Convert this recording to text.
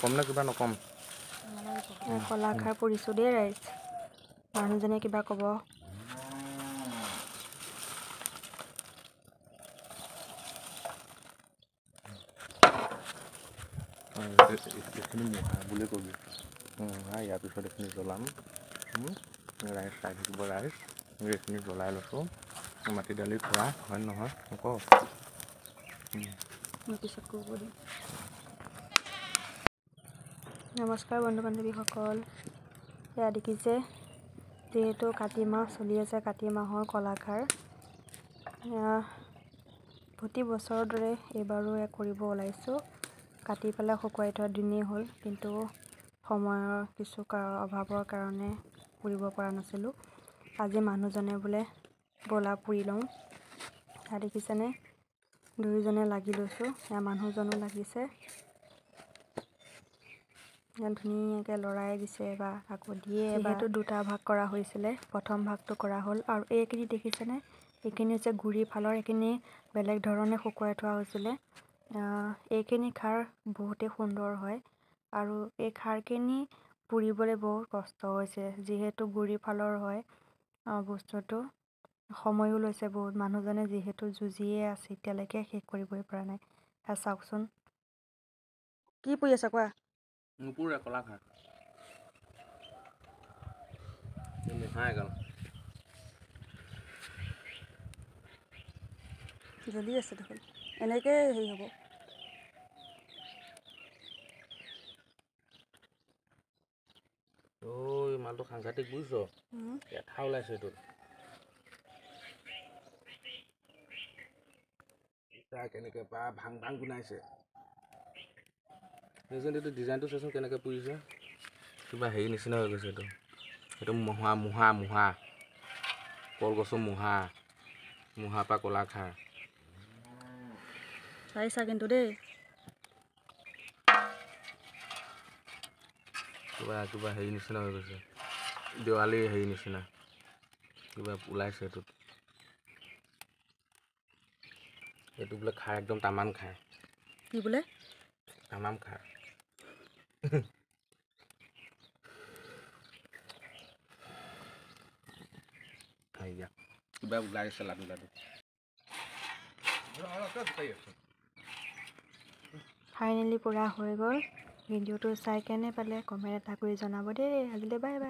কম নে কিবা নকম কলাখাৰ পৰিছোঁ দেই ৰাইজ মানুহজনে কিবা ক'ব এইখিনি মুহা বুলি কবি ইয়াৰ পিছত এইখিনি জ্বলাম ৰাইচ চাই থাকিব ৰাইচ এইখিনি জ্বলাই লৈছোঁ মাটি দালি খোৱা হয় নহয় ক পিছত ক'ব দিম নমস্কাৰ বন্ধু বান্ধৱীসকল এয়া দেখিছে যিহেতু কাতি মাহ চলি আছে কাতি মাহৰ কলাখাৰ প্ৰতি বছৰৰ দৰে এইবাৰো কৰিব ওলাইছোঁ কাটি পেলাই শুকুৱাই থোৱা দিনেই হ'ল কিন্তু সময়ৰ কিছু অভাৱৰ কাৰণে পুৰিব পৰা নাছিলোঁ আজি মানুহজনে বোলে বলা পুৰি লওঁ দেখিছেনে দুয়োজনে লাগি লৈছোঁ মানুহজনো লাগিছে ধুনীয়াকৈ লৰাই দিছে বা আকৌ দিয়ে যিহেতু দুটা ভাগ কৰা হৈছিলে প্ৰথম ভাগটো কৰা হ'ল আৰু এইখিনি দেখিছেনে এইখিনি হৈছে গুৰি ফালৰ এইখিনি বেলেগ ধৰণে শুকুৱাই থোৱা হৈছিলে এইখিনি খাৰ বহুতেই সুন্দৰ হয় আৰু এই খাৰখিনি পুৰিবলৈ বহুত কষ্ট হৈছে যিহেতু গুৰি ফালৰ হয় বস্তুটো সময়ো লৈছে বহুত মানুহজনে যিহেতু যুঁজিয়ে আছে এতিয়ালৈকে শেষ কৰিবই পৰা নাই চাওকচোন কি পুৰি আছা কোৱা নুপুৰে কলাখাৰ মুহা এগাল জ্বলি আছে দেখোন এনেকৈ হেৰি হ'ব ঐ মালটো সাংঘাতিক বুজিছ এঠা ওলাইছে এইটোত কেনেকৈ বা ভাং ভাং গুনাইছে এইটো ডিজাইনটো চাচোন কেনেকৈ পুৰিছে কিবা হেৰি নিচিনা হৈ গৈছে এইটো মুহা কলগছৰ মুহাৰ পৰা কলাখাৰ চাইছা কিন্তু দেই কিবা হেৰি নিচিনা হৈ গৈছে দেৱালীৰ হেৰি নিচিনা কিবা ওলাইছে এইটো বোলে খাৰ একদম তামাম খাৰ কি বোলে তামাম খাৰ কিবা ওলাইছে লাডু ফাইনেলি পুৰা হৈ গ'ল ভিডিঅ'টো চাই কেনে পালে কমেণ্ট এটা কৰি জনাব দেই আজিলৈ বাই বাই